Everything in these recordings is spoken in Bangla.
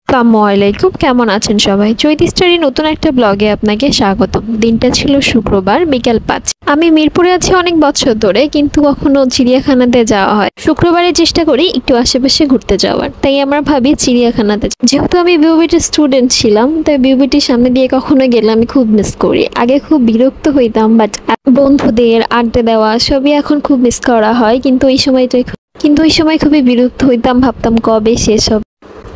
আসসালামু আলাইকুম, কেমন আছেন সবাই? চৈতি স্টাডি নতুন একটা ব্লগে আপনাকে স্বাগতম। দিনটা ছিল শুক্রবার বিকেল ৫। আমি মিরপুরে আছি অনেক বছর ধরে, কিন্তু কখনো চিড়িয়াখানাতে যাওয়া হয়। শুক্রবারে চেষ্টা করি একটু আশেপাশে ঘুরতে যাওয়ার, তাই আমরা ভাবি চিড়িয়াখানাতে। যেহেতু আমি বিউবিটির স্টুডেন্ট ছিলাম, তাই বিউবিটির সামনে দিয়ে কখনো গেলে আমি খুব মিস করি। আগে খুব বিরক্ত হইতাম, বাট বন্ধুদের আড্ডা দেওয়া সবই এখন খুব মিস করা হয়। কিন্তু ওই সময় খুবই বিরক্ত হইতাম, ভাবতাম কবে শেষ হবে।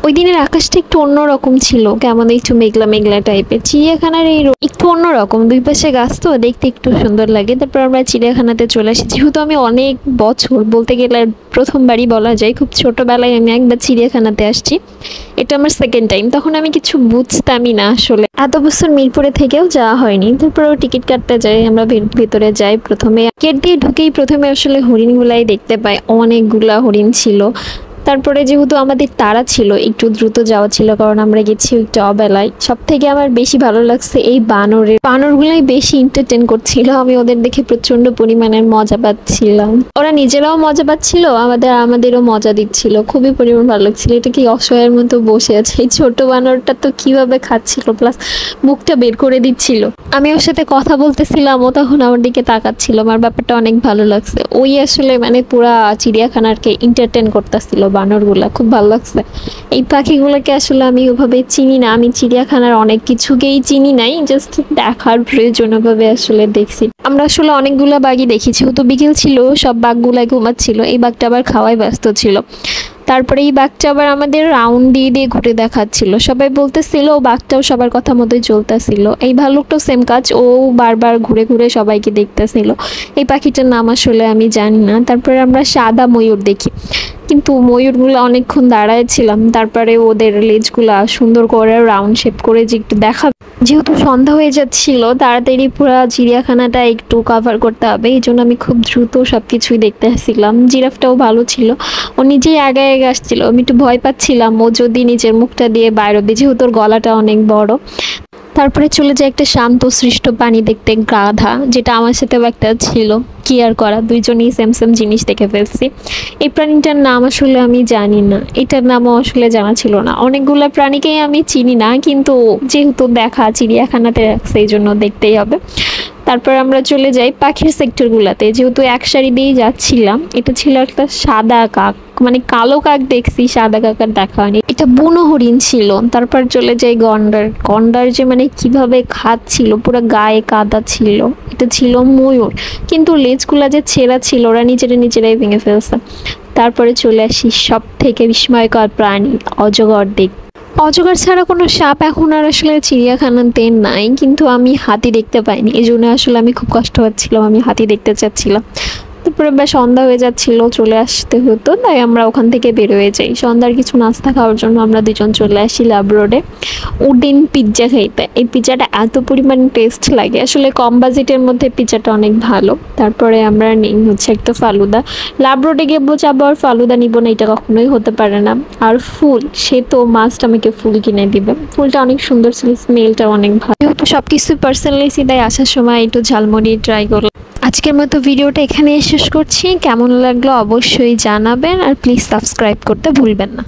ওই দিনের আকাশটা একটু অন্যরকম ছিল, কেমন একটু মেঘলা মেঘলা টাইপের। চিড়িয়াখানার এই একটু অন্যরকম, দুই পাশে গাছ তো দেখতে একটু সুন্দর লাগে। তারপর আমরা চিড়িয়াখানাতে চলে আসি। যেহেতু আমি অনেক বছর, বলতে গেলে প্রথমবারই বলা যায়, খুব ছোটবেলায় আমি একবার চিড়িয়াখানাতে আসছি। এটা আমার সেকেন্ড টাইম। তখন আমি কিছু বুঝতামই না আসলে, এত বছর মিরপুরে থেকেও যাওয়া হয়নি। তারপরেও টিকিট কাটতে যাই, আমরা ভেতরে যাই। প্রথমে গেট দিয়ে ঢুকেই প্রথমে আসলে হরিণগুলাই দেখতে পাই। অনেকগুলা হরিণ ছিল। তারপরে যেহেতু আমাদের তাড়া ছিল, একটু দ্রুত যাওয়া ছিল, কারণ আমরা গেছি একটু অবেলায়। সব থেকে আমার বেশি ভালো লাগছে এই বানরগুলাই বেশি এন্টারটেন করছিল। আমি ওদের দেখে প্রচন্ড পরিমাণের মজা পাচ্ছিলাম। ওরা নিজেরাও মজা পাচ্ছিল, আমাদেরও মজা দিচ্ছিল। খুবই পরিমাণ ভালো লাগছিল। এটা কি অসহায়ের মতো বসে আছে। এই ছোট বানরটা তো কিভাবে খাচ্ছিল, প্লাস মুখটা বের করে দিচ্ছিল। আমি ওর সাথে কথা বলতেছিলাম, ও তখন আমার দিকে তাকাচ্ছিল। আমার ব্যাপারটা অনেক ভালো লাগছে। ওই আসলে পুরা চিড়িয়াখানারকে এন্টারটেন করতেছিল। বানরগুলা খুব ভালো লাগছে। এই পাখিগুলোকে আসলে আমি ওভাবে চিনি না। আমি চিড়িয়াখানার অনেক কিছুকেই চিনি নাই, জাস্ট দেখার প্রয়োজনভাবে আসলে দেখছি। আমরা আসলে অনেকগুলা বাঘই দেখেছি। তো বিকেল ছিল, সব বাঘগুলা ঘুমাচ্ছিল। এই বাঘটা আবার খাওয়াই ব্যস্ত ছিল। তারপরে এই বাঘটা আবার আমাদের রাউন্ড দিয়ে দিয়ে ঘুরে দেখাচ্ছিল। সবাই বলতেছিল ও বাঘটাও সবার কথা মতোই চলতেছিল। এই ভাল্লুকটাও সেম কাজ, ও বারবার ঘুরে ঘুরে সবাইকে দেখতেছিল। এই পাখিটার নাম আসলে আমি জানি না। তারপরে আমরা সাদা ময়ূর দেখি, কিন্তু ময়ূরগুলো অনেকক্ষণ দাঁড়ায় ছিলাম। তারপরে ওদের লেজগুলা সুন্দর করে রাউন্ড শেপ করে যে একটু দেখা, যেহেতু সন্ধ্যা হয়ে যাচ্ছিল, তাড়াতাড়ি পুরো চিড়িয়াখানাটা একটু কভার করতে হবে, এই জন্য আমি খুব দ্রুত সবকিছুই দেখতে আসছিলাম। জিরাফটাও ভালো ছিল, ও নিজেই আগে আগে আসছিল। আমি একটু ভয় পাচ্ছিলাম ও যদি নিজের মুখটা দিয়ে বাইরে হবে, যেহেতু ওর গলাটা অনেক বড়। তারপরে চলে যায় একটা শান্ত সৃষ্ট প্রাণী দেখতে, গাধা, যেটা আমার সাথেও একটা ছিল। কি আর করা, দুইজনই সেম সেম জিনিস দেখে ফেলছি। এই প্রাণীটার নাম আসলে আমি জানি না, এটার নামও আসলে জানা ছিল না। অনেকগুলো প্রাণীকেই আমি চিনি না, কিন্তু যেহেতু দেখা চিড়িয়াখানাতে রাখছে, এই জন্য দেখতেই হবে। তারপর আমরা চলে যাই পাখির সেক্টরগুলোতে। যেহেতু এক সারি দিয়েই যাচ্ছিলাম, এটা ছিল একটা সাদা কাক, কালো কাক দেখছি, সাদা কাকার দেখা হয়নি। এটা বুনো হরিণ ছিল। তারপর চলে যাই গন্ডার যে কিভাবে খাচ্ছিল, পুরো গায়ে কাদা ছিল। এটা ছিল ময়ূর, কিন্তু লেজগুলা যে ছেঁড়া ছিল, ওরা নিজেরাই ভেঙে ফেলছে। তারপরে চলে আসি সব থেকে বিস্ময়কর প্রাণী, অজগর অজগর ছাড়া কোনো সাপ এখন আর আসলে চিড়িয়াখানাতে নাই, কিন্তু আমি হাতি দেখতে পাইনি। এই জন্য আসলে আমি খুব কষ্ট পাচ্ছিলাম, আমি হাতি দেখতে চাচ্ছিলাম। তারপরে বেশ সন্ধ্যা হয়ে যাচ্ছিল, চলে আসতে হতো, তাই আমরা ওখান থেকে বের হয়ে যাই। সন্ধ্যার কিছু নাস্তা খাওয়ার জন্য আমরা দুজন চলে আসি ল্যাব রোডে উডেন পিৎজা খাইতে। এই পিৎজাটা এত পরিমাণ টেস্ট লাগে, আসলে কম বাজেটের মধ্যে পিৎজাটা অনেক ভালো। তারপরে আমরা নিই হচ্ছে একটা ফালুদা। ল্যাব রোডে গিয়ে যাবো আর ফালুদা নিব না, এটা কখনোই হতে পারে না। আর ফুল, সে তো মাস্ট আমাকে ফুল কিনে দিবে। ফুলটা অনেক সুন্দর ছিল, স্মেলটা অনেক ভালো। যেহেতু সবকিছু পার্সোনালি তাই আসার সময় একটু ঝালমুড়ি ট্রাই করলাম। আজকের মতো ভিডিওটা এখানে শেষ করছি। কেমন লাগলো অবশ্যই জানাবেন, আর প্লিজ সাবস্ক্রাইব করতে ভুলবেন না।